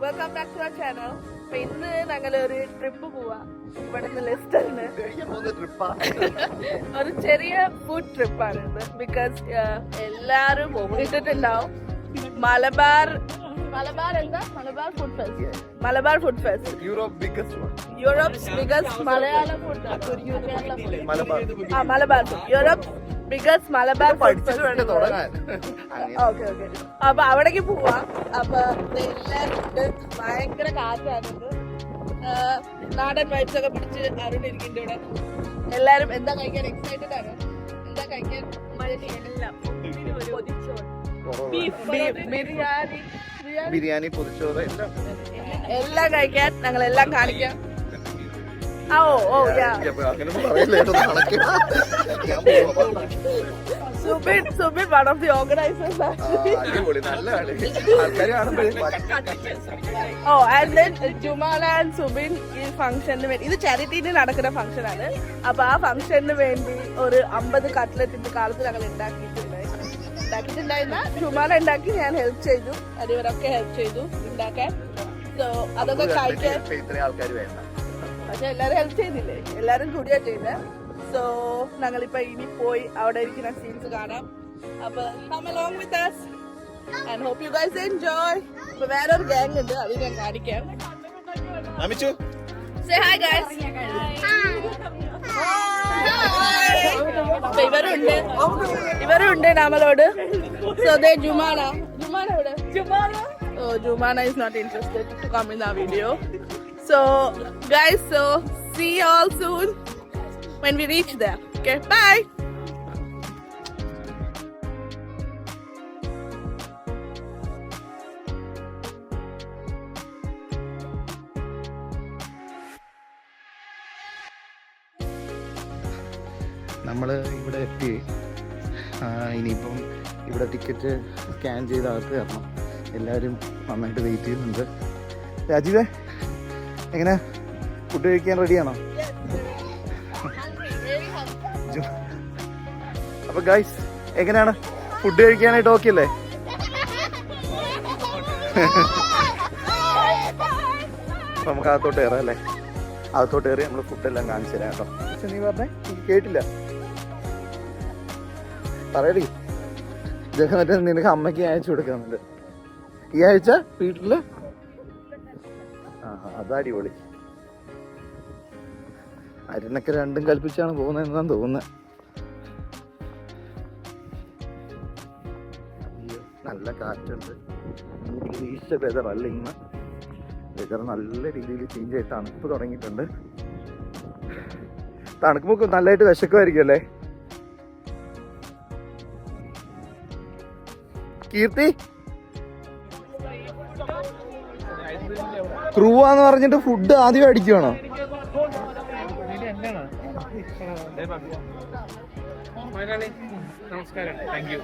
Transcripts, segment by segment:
Welcome back to our channel. അപ്പൊ ഇന്ന് ഞങ്ങളൊരു ട്രിപ്പ് പോവാ. ഇവിടുന്ന് ലെസ്റ്ററിന് ഒരു ചെറിയ ഫുഡ് ട്രിപ്പാണ് ഇത്. ബിക്കോസ് എല്ലാരും ഇട്ടിട്ടുണ്ടാവും Malabar food fest, Europe's biggest Malayalam food, Malabar Europe biggest Malabar food fest. Okay അപ്പൊ അവിടേക്ക് പോവാ. അപ്പൊ എല്ലാരും ഭയങ്കര കാറ്റാണിത്. നാടൻ വൈബ്സ് ഒക്കെ പിടിച്ച് അരുണിരിക്കുന്നുണ്ട് ഇവിടെ. എല്ലാരും എന്താ കഴിക്കാൻ എക്സൈറ്റഡ് ആണ്? എന്താ കഴിക്കാൻ? ബിരിയാണി, പൊതിച്ചോറ് എല്ലാം കഴിക്കാൻ ഞങ്ങളെല്ലാം കാണിക്കാം. Subin, one of the organizers. Oh, and then Jumana and Subin ഈ ഫംഗ്ഷന് വേണ്ടി, ഇത് ചാരിറ്റിയിൽ നടക്കുന്ന ഫംഗ്ഷൻ ആണ്. അപ്പൊ ആ ഫംഗ്ഷന് വേണ്ടി ഒരു 50 കട്ട്ലറ്റ് ഇന്ന് കാലത്ത് ഞങ്ങൾ ഉണ്ടാക്കിയിട്ടുണ്ടായിരുന്ന ജുമാന ഉണ്ടാക്കി, ഞാൻ ഹെൽപ്പ് ചെയ്തു. ഇവരൊക്കെ ഹെൽപ്പ് ചെയ്തു ഉണ്ടാക്കാൻ. സോ അതൊക്കെ കഴിക്കാൻ. പക്ഷെ എല്ലാരും ഹെൽപ്പ് ചെയ്തില്ലേ? എല്ലാരും കൂടിയാ ചെയ്തേ. സോ ഞങ്ങളിപ്പോ ഇനി പോയി അവിടെ ഇരിക്കുന്ന സീൻസ് കാണാം. അപ്പൊ come along with us and hope you guys enjoy. ഇപ്പൊ വേറൊരു ഗ്യാങ് ഉണ്ട്, അത് ഞാൻ കാണിക്കാം. Say hi guys. ഇവരുണ്ട് നമ്മളോട്. So they Jumana ഇവിടെ. Oh, Jumana is not interested to come in our video. So guys, see you all soon when we reach there. Okay, bye. നമ്മൾ ഇവിടെ എത്തി. ഇനിയിപ്പം ഇവിടെ ടിക്കറ്റ് സ്കാൻ ചെയ്ത് അകത്ത് കയറണം. എല്ലാവരും നന്നായിട്ട് വെയിറ്റ് ചെയ്യുന്നുണ്ട്. രാജീവേ, എങ്ങനെ ഫുഡ് കഴിക്കാൻ റെഡിയാണോ? അപ്പൊ ഗൈസ്, എങ്ങനെയാണ് ഫുഡ് കഴിക്കാനായിട്ട്? ഓക്കെ അല്ലേ? നമുക്ക് അകത്തോട്ട് കയറാം അല്ലേ? അകത്തോട്ട് കയറി നമ്മൾ ഫുഡെല്ലാം കാണിച്ചു തരാം കേട്ടോ. പക്ഷെ നീ പറഞ്ഞേ, കേട്ടില്ല. പറയടി. ഇതൊക്കെ മറ്റേ നിനക്ക് അമ്മയ്ക്ക് അയച്ചു കൊടുക്കുന്നുണ്ട് ഈ ആഴ്ച വീട്ടില്. അതടിപൊളി. അരുണൊക്കെ രണ്ടും കൽപ്പിച്ചാണ് പോകുന്നതെന്നാണ് തോന്നുന്നത്. നല്ല കാറ്റുണ്ട്. പ്രതീക്ഷിച്ച വെതർ അല്ല ഇന്ന്. വെതർ നല്ല രീതിയിൽ ചേഞ്ച് ആയി തണുപ്പ് തുടങ്ങിയിട്ടുണ്ട്. തണുക്കുമ്പോൾ നല്ലതായിട്ട് വിശക്കുമായിരിക്കും അല്ലേ? കീർത്തി, ക്രൂവാന്ന് പറഞ്ഞിട്ട് ഫുഡ് ആദ്യം അടിക്കുവാണോ? നമസ്കാരം. Thank you.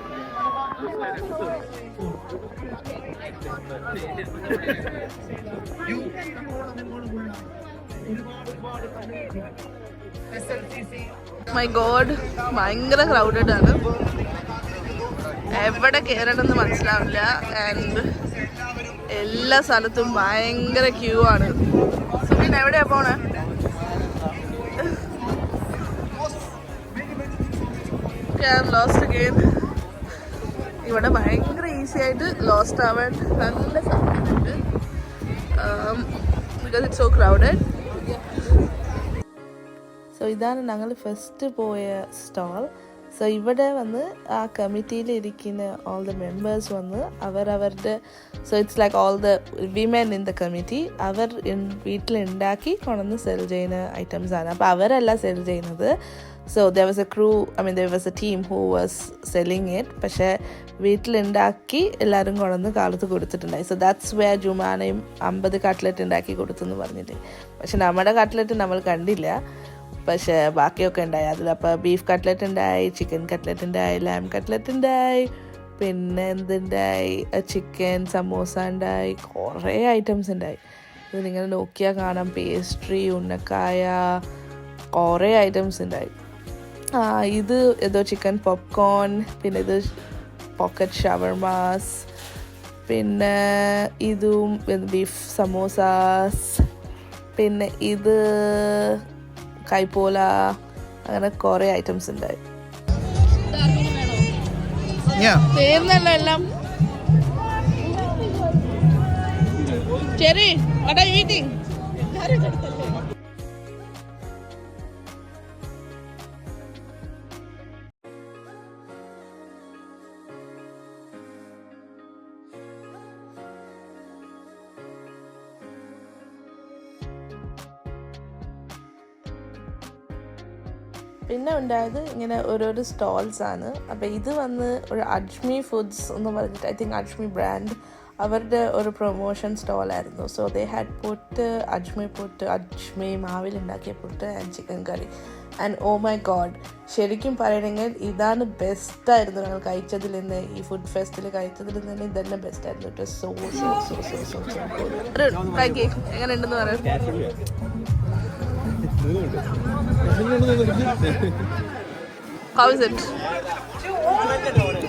മൈ ഗോഡ്, ഭയങ്കര ക്രൗഡഡ് ആണ്. എവിടെ കയറണമെന്ന് മനസ്സിലാവില്ല. ആൻഡ് എല്ലാ സ്ഥലത്തും ഭയങ്കര ക്യൂ ആണ്. സുബിൻ എവിടെയാ പോണേ? Lost again. ഇവിടെ ഭയങ്കര ഈസി ആയിട്ട് ലോസ്റ്റ് ആവാൻ നല്ല സാധ്യതയുണ്ട്. Because it's so crowded. So ഇതാണ് ഞങ്ങൾ ഫസ്റ്റ് പോയ സ്റ്റാൾ. സോ ഇവിടെ വന്ന് ആ കമ്മിറ്റിയിൽ ഇരിക്കുന്ന ഓൾ ദ മെമ്പേഴ്സ് വന്ന് അവരുടെ, so it's like all the women in the committee, അവർ വീട്ടിലുണ്ടാക്കി കൊണ്ടുവന്ന് സെൽ ചെയ്യുന്ന ഐറ്റംസ് ആണ്. അപ്പോൾ അവരല്ല സെൽ ചെയ്യുന്നത്. So there was a team who was selling it. പക്ഷേ വീട്ടിലുണ്ടാക്കി എല്ലാവരും കൊണ്ടുവന്ന് കാലത്ത് കൊടുത്തിട്ടുണ്ടായി. സോ ദാറ്റ്സ് വെയർ ജുമാനയും 50 കട്ട്ലറ്റ് ഉണ്ടാക്കി കൊടുത്തെന്ന് പറഞ്ഞിട്ട്. പക്ഷെ നമ്മുടെ കട്ട്ലറ്റ് നമ്മൾ കണ്ടില്ല. പക്ഷേ ബാക്കിയൊക്കെ ഉണ്ടായി അതിൽ. അപ്പോൾ ബീഫ് കട്ട്ലറ്റ് ഉണ്ടായി, ചിക്കൻ കട്ട്ലറ്റ് ഉണ്ടായി, ലാം കട്ട്ലറ്റ് ഉണ്ടായി, പിന്നെ എന്തുണ്ടായി, ചിക്കൻ സമോസ ഉണ്ടായി, കുറേ ഐറ്റംസ് ഉണ്ടായി. ഇത് നിങ്ങൾ നോക്കിയാൽ കാണാം. പേസ്ട്രി, ഉന്നക്കായ, കുറേ ഐറ്റംസ് ഉണ്ടായി. ഇത് ഏതോ ചിക്കൻ പോപ്കോൺ, പിന്നെ ഇത് പോക്കറ്റ് ഷവർമാസ്, പിന്നെ ഇതും ബീഫ് സമോസാസ്, പിന്നെ ഇത് കൈപ്പോല, അങ്ങനെ കുറേ ഐറ്റംസ് ഉണ്ടായി. തീർന്നല്ലോ എല്ലാം. ശരി, what are you eating? പിന്നെ ഉണ്ടായത് ഇങ്ങനെ ഓരോരോ സ്റ്റോൾസ് ആണ്. അപ്പോൾ ഇത് വന്ന് ഒരു അജ്മി ഫുഡ്സ് എന്ന് പറഞ്ഞിട്ട്, ഐ തിങ്ക് അജ്മി ബ്രാൻഡ്, അവരുടെ ഒരു പ്രൊമോഷൻ സ്റ്റോളായിരുന്നു. So they had puttu, Ajmi മാവിലുണ്ടാക്കിയ puttu and chicken curry. And oh my god, ശരിക്കും പറയണമെങ്കിൽ ഇതാണ് ബെസ്റ്റായിരുന്നു ഞങ്ങൾ കഴിച്ചതിൽ നിന്ന്. ഈ ഫുഡ് ഫെസ്റ്റിൽ കഴിച്ചതിൽ നിന്ന് ഇതന്നെ ബെസ്റ്റായിരുന്നു. It was so so so so so so good. എങ്ങനെ ഉണ്ടെന്ന് പറയാം. How is it?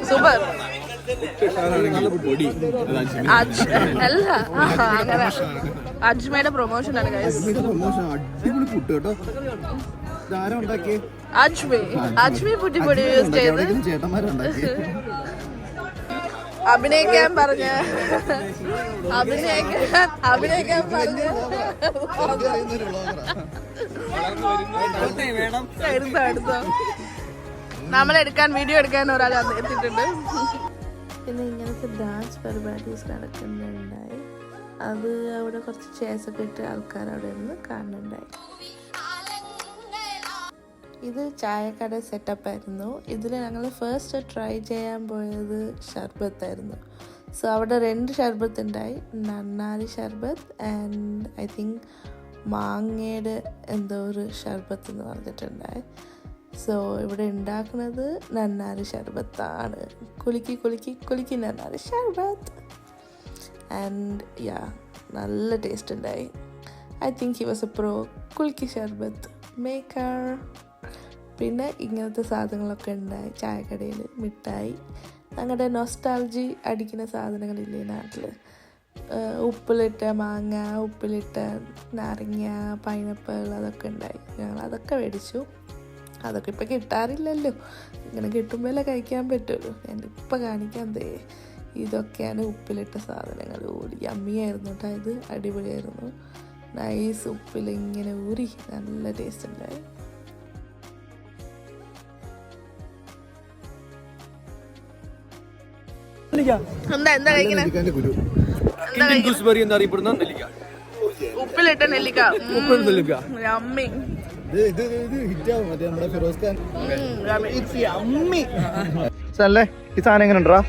Super. അല്ല, അങ്ങനെ അജ്മയുടെ പ്രൊമോഷൻ ആണ് ഗൈസ്. അജ്മി പുട്ടിപ്പൊടി യൂസ് ചെയ്ത് അഭിനയിക്കാൻ പറഞ്ഞ എടുത്തോ നമ്മളെടുക്കാൻ, വീഡിയോ എടുക്കാൻ ഒരാൾ എത്തിയിട്ടുണ്ട്. പിന്നെ ഇങ്ങനത്തെ ഡാൻസ് പരിപാടീസ് നടക്കുന്നുണ്ടായി. അത് അവിടെ കുറച്ച് ചേസൊക്കെ ഇട്ട് ആൾക്കാർ അവിടെ നിന്ന് കാണുന്നുണ്ടായി. ഇത് ചായക്കട സെറ്റപ്പായിരുന്നു. ഇതിൽ ഞങ്ങൾ ഫസ്റ്റ് ട്രൈ ചെയ്യാൻ പോയത് ഷർബത്തായിരുന്നു. സോ അവിടെ 2 ഷർബത്ത് ഉണ്ടായി, നന്നാരി ഷർബത്ത് ആൻഡ് ഐ തിങ്ക് മാങ്ങയുടെ എന്തോ ഒരു ഷർബത്ത് എന്ന് പറഞ്ഞിട്ടുണ്ടായി. സോ ഇവിടെ ഉണ്ടാക്കുന്നത് നന്നാരി ഷർബത്താണ്. കുലുക്കി കുലുക്കി കുലുക്കി നന്നാരി ഷർബത്ത്. ആൻഡ് യാ, നല്ല ടേസ്റ്റ് ഉണ്ടായി. I think he was A pro കുലുക്കി ഷർബത്ത് മേക്കർ. പിന്നെ ഇങ്ങനത്തെ സാധനങ്ങളൊക്കെ ഉണ്ടായി ചായക്കടയിൽ. മിഠായി, ഞങ്ങളുടെ നൊസ്റ്റാൾജി അടിക്കുന്ന സാധനങ്ങളില്ലേ നാട്ടിൽ, ഉപ്പിലിട്ട മാങ്ങ, ഉപ്പിലിട്ട നാരങ്ങ, പൈനാപ്പിൾ, അതൊക്കെ ഉണ്ടായി. ഞങ്ങൾ അതൊക്കെ മേടിച്ചു. അതൊക്കെ ഇപ്പം കിട്ടാറില്ലല്ലോ, ഇങ്ങനെ കിട്ടുമ്പോഴല്ലേ കഴിക്കാൻ പറ്റുള്ളൂ. ഞാനിപ്പോൾ കാണിക്കാൻ തേ, ഇതൊക്കെയാണ് ഉപ്പിലിട്ട സാധനങ്ങൾ. യമ്മിയായിരുന്നു കേട്ടോ, ഇത് അടിപൊളിയായിരുന്നു. നൈസ് ഉപ്പിൽ ഇങ്ങനെ ഊരി നല്ല ടേസ്റ്റ് ഉണ്ടായി. എന്താ കഴിക്കണേ? ഉപ്പിലിട്ട നെല്ലിക്ക. യമ്മി. അല്ലേ ഈ സാധനം എങ്ങനെ ഉണ്ടാ?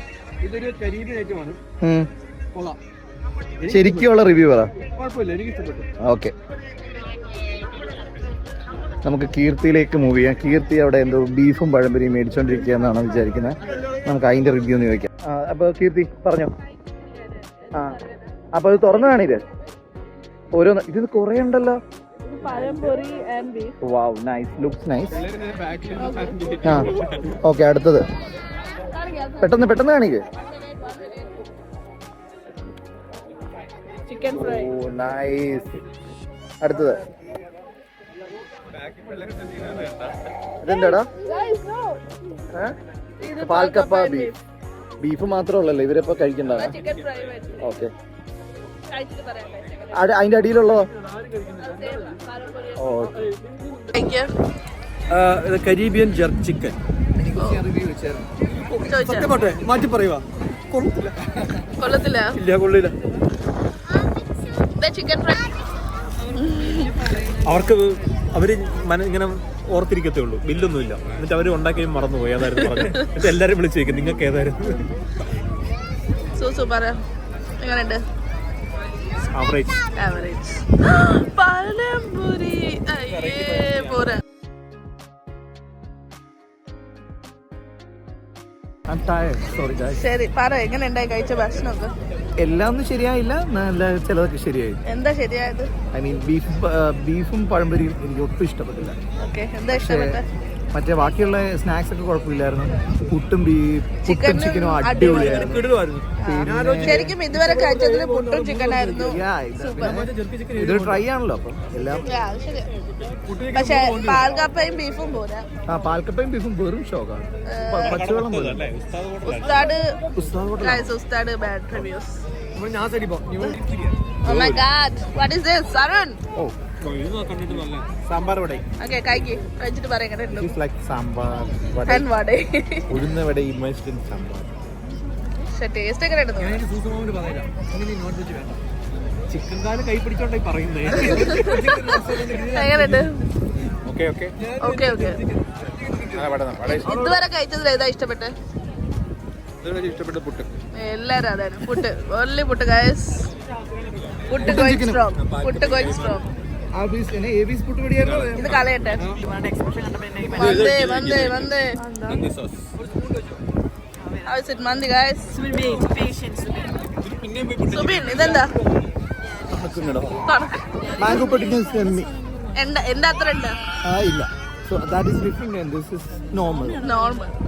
ശരിക്കുള്ള റിവ്യൂ പറ. ഓക്കെ, നമുക്ക് കീർത്തിയിലേക്ക് മൂവ് ചെയ്യാം. കീർത്തി അവിടെ എന്തോ ബീഫും പഴംപൊരിയും മേടിച്ചോണ്ടിരിക്കുക എന്നാണ് വിചാരിക്കുന്നത്. നമുക്ക് അതിന്റെ റിവ്യൂ ഒന്ന് ചോദിക്കാം. അപ്പൊ കീർത്തി പറഞ്ഞോ. അപ്പൊ അത് തുറന്നു കാണില്ലേ ഓരോന്ന്? ഇത് കുറെ ഉണ്ടല്ലോ. വാവ്, നൈസ്, ലുക്സ് നൈസ്. ഓക്കെ, അടുത്തത് പെട്ടെന്ന് പെട്ടെന്ന് കാണിക്കേ. ഓ നൈസ്. അടുത്തത് ഇതെന്താടാ? പാൽക്കപ്പ ബീഫ്. ബീഫ് മാത്രമല്ലല്ലോ ഇവരിപ്പോ കഴിക്കണ്ടാണ്. ഓക്കെ, അതിന്റെ അടിയിലുള്ളതോ? Caribbean ജർക്ക് chicken. മാറ്റി പറയുക. കൊള്ളത്തില്ല. ഇല്ല, കൊള്ളില്ല. അവര് ഇങ്ങനെ ഓർത്തിരിക്കത്തേ ഉള്ളൂ, ബില്ലൊന്നും ഇല്ല. എന്നിട്ട് അവര് ഉണ്ടാക്കി മറന്നുപോയി ഏതായിരുന്നു പറഞ്ഞു. എന്നിട്ട് എല്ലാരും വിളിച്ചു ചോദിക്കും നിങ്ങൾക്ക് ഏതായിരുന്നു. എങ്ങനെയുണ്ട്? ആവറേജ്. പഴംപൊരി പോരാ. ശരി, പറ എങ്ങനെ ഉണ്ടായി കഴിച്ച ഭക്ഷണമൊക്കെ? എല്ലാം ഒന്നും ശരിയായില്ല, ചിലതൊക്കെ ശരിയായി. എന്താ ശരിയായത്? ഐ മീൻ ബീഫും പഴംപൊരിയും എനിക്ക് ഒട്ടും ഇഷ്ടപ്പെട്ടില്ല. എന്താ ഇഷ്ടപ്പെട്ട? മറ്റേ ബാക്കിയുള്ള സ്നാക്സ് ഒക്കെ കുഴപ്പമില്ലായിരുന്നു. പുട്ടും ചിക്കനും അടിപൊളിയായിരുന്നു. ശരിക്കും ഇതുവരെ കഴിച്ചതിന് പുട്ടും ചിക്കനായിരുന്നു. ഇതൊരു ട്രൈ ആണല്ലോ അപ്പം എല്ലാം. പക്ഷെ പാൽക്കപ്പയും ബീഫും പോരാ. പാൽക്കപ്പയും ബീഫും വെറും ഷോക്കാണ്. പച്ചവെള്ളം ഉസ്താദ് bad reviews. Oh my god, what is this, Arun? Oh, sambar vada. Okay, കഴിച്ചിട്ട് പറയാം. It's like sambar vada and vada. ഉഴുന്ന vada immersed in sambar. പക്ഷെ ടേസ്റ്റ് ഒക്കെ എടുത്തു. ചിക്കൻ കാല് കൈ പിടിച്ചോണ്ടായി പറയുന്നേ. എങ്ങനെയുണ്ട്? Okay okay okay okay. ഇതുവരെ കഴിച്ചതിൽ ഏതാ ഇഷ്ടപ്പെട്ടെ? ഇഷ്ടപ്പെട്ട പുട്ട്. എല്ലാരും അതാണ് puttu. Only puttu guys. Puttu going strong. Puttu going strong. ഇത് കളയട്ടെ. വന്നേ. How is it mandi guys? Subin ഇതെന്താ? മാംഗോ പുഡിംഗ് എന്താ അത്ര ഉണ്ട്? ഇല്ല. So that is different and this is normal.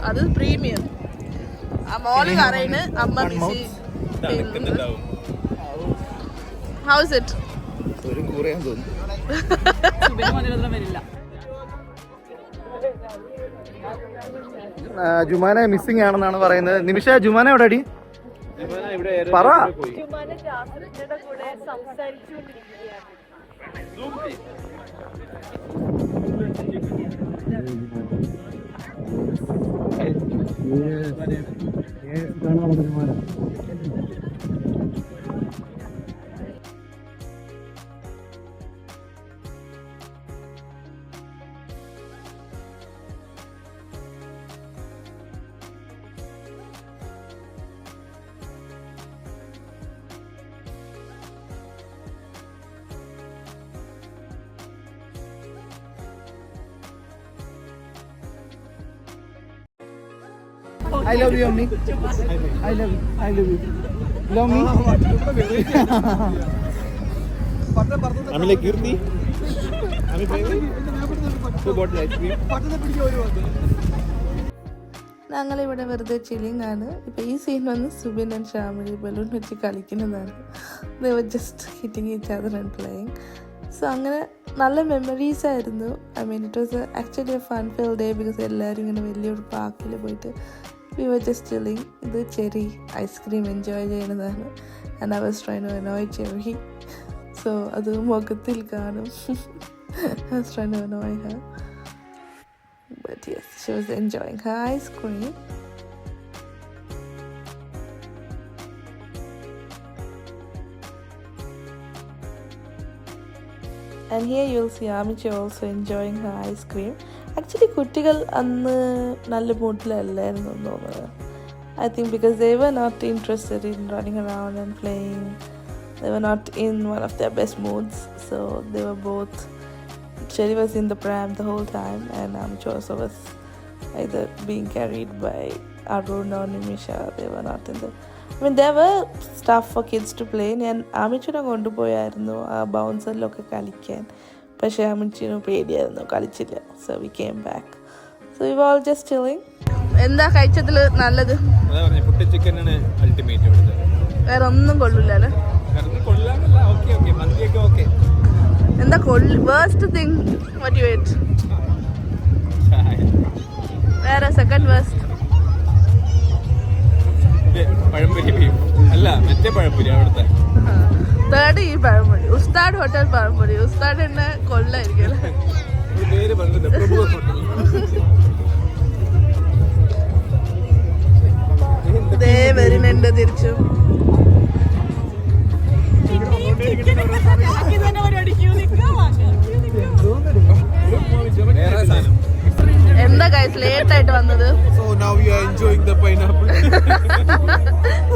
അത് പ്രീമിയം. ആ മോള് പറയുന്നു അമ്മ ബിസി. How is it? ഒരു കൂറയാൻ തോന്നുന്നു. ജുമാന മിസ്സിംഗ് ആണെന്നാണ് പറയുന്നത്. നിമിഷ ജുമാന എവിടെ അടി പറ. I love you, Ammi. I love you. I love you. Love me. അമിലെ കീർത്തി. ഞങ്ങളിവിടെ വെറുതെ ചില്ലിങ് ആണ്. ഇപ്പൊ ഈ സീൻ വന്ന് സുബിൻ ആൻഡ് ഷാമിലി ബലൂൺ വെച്ച് കളിക്കുന്നതാണ്. They were just hitting each other and playing. So അങ്ങനെ നല്ല മെമ്മറീസ് ആയിരുന്നു. I mean it was actually a fun filled day because എല്ലാവരും ഇങ്ങനെ വലിയൊരു പാർക്കിൽ പോയിട്ട് we were just chilling. ഇത് ചെറി ഐസ്ക്രീം എൻജോയ് ചെയ്യുന്നതാണ്. and I was trying to annoy Cherry. so അത് മുഖത്തിൽ കാണും. I was trying to annoy her. But yes, she was enjoying her ice cream. And here you'll see Amichi also enjoying her ice cream. Actually, കുട്ടികൾ അന്ന് നല്ല മൂഡിലല്ലായിരുന്നു തോന്നുന്നത്. I think because they were not interested in running around and playing. They were not in one of their best moods. So they were both. Cherry was in the pram the whole time and Amichi also was either being carried by Arun or Nimisha. They were not in the... I mean, there were stuff for kids to play. ഞാൻ അമിച്ചിനെ കൊണ്ടുപോയായിരുന്നു ആ ബൗൺസറിലൊക്കെ കളിക്കാൻ. പക്ഷേ അമിച്ചിന് പേടിയായിരുന്നു, കളിച്ചില്ല. So we came back. So we were all just chilling. എന്താ കഴിച്ചതിൽ നല്ലത്? പുട്ട് ചിക്കനാണ് അൾട്ടിമേറ്റ് ഇവിടുത്തെ. വേറെ ഒന്നും കൊള്ളില്ല അല്ലേ? എന്താ വേർസ്റ്റ് തിങ് വാട്ട് യു ഏറ്റ്? വേറെ സെക്കൻഡ് വേർസ്റ്റ് പഴംപൊരി അല്ല മറ്റേ പഴംപൊരി അവിടുത്തെ. തേർഡ് ഈ പഴംപൊരി. ഉസ്താദ് ഹോട്ടൽ പഴംപൊരി. ഉസ്താദ് തന്നെ കൊള്ളായിരിക്കും അല്ലേ? പേര് പറഞ്ഞില്ല. പ്രഭു ഹോട്ടൽ. ദേ വരുന്നുണ്ട് തിരിച്ചും. എന്താ ഗൈസ് ലേറ്റ് ആയിട്ട് വന്നത്?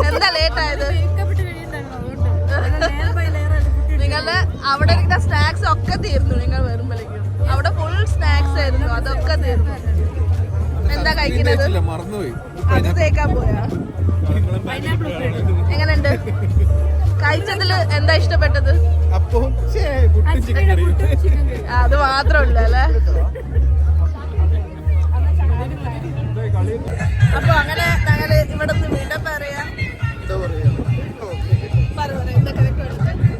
എന്താ ലേറ്റ് ആയത്? നിങ്ങളുടെ അവിടെ ഇരിക്കുന്ന സ്നാക്സ് ഒക്കെ തീർന്നു. നിങ്ങൾ വരുമ്പോഴേക്കും അവിടെ ഫുൾ സ്നാക്സ് ആയിരുന്നു, അതൊക്കെ തീർന്നു. എന്താ കഴിക്കുന്നത്? അത് തേക്കാൻ പോയാ? എങ്ങനെയുണ്ട്? കഴിച്ചതില് എന്താ ഇഷ്ടപ്പെട്ടത്? അത് മാത്രമല്ല അല്ലേ? അപ്പൊ അങ്ങനെ ഞങ്ങൾ ഇവിടെ നിന്ന് വിട പറയാം.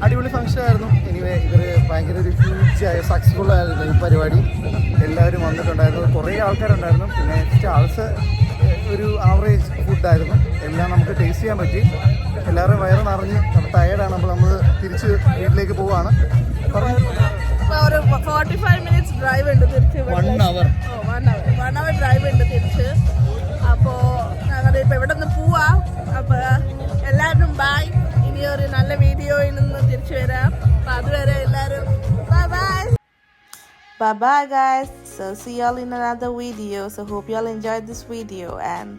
അടിപൊളി ഫംഗ്ഷൻ ആയിരുന്നു. എനിവേ ഇവർ ഭയങ്കര ഒരു ഹ്യൂജ് സക്സസ്ഫുൾ ആയിരുന്നു ഈ പരിപാടി. എല്ലാവരും വന്നിട്ടുണ്ടായിരുന്നു, കുറേ ആൾക്കാരുണ്ടായിരുന്നു. പിന്നെ സ്റ്റാൾസ് ഒരു ആവറേജ് ഫുഡായിരുന്നു. എല്ലാം നമുക്ക് ടേസ്റ്റ് ചെയ്യാൻ പറ്റി. എല്ലാവരും വയറ് നിറഞ്ഞ് ടയേർഡാണ്. അപ്പോൾ നമ്മൾ തിരിച്ച് വീട്ടിലേക്ക് പോവാണ്. ഒരു 45 minutes ഡ്രൈവ് ഉണ്ട് തിരിച്ച്. 1 hour ഡ്രൈവ് ഉണ്ട് തിരിച്ച്. അപ്പോൾ ഞങ്ങൾ ഇപ്പം ഇവിടെ നിന്ന് പോവാം. അപ്പോൾ എല്ലാവരും ബൈ. ഇനി ഒരു നല്ല വീഡിയോയിൽ നിന്ന് തിരിച്ചു വരാം. അപ്പോൾ അതുവരെ എല്ലാവരും bye bye. Bye bye guys. So see y'all in another video. So hope y'all enjoyed this video, and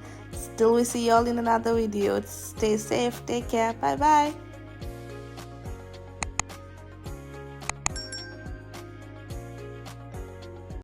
still we see y'all in another video. Stay safe, take care, bye bye.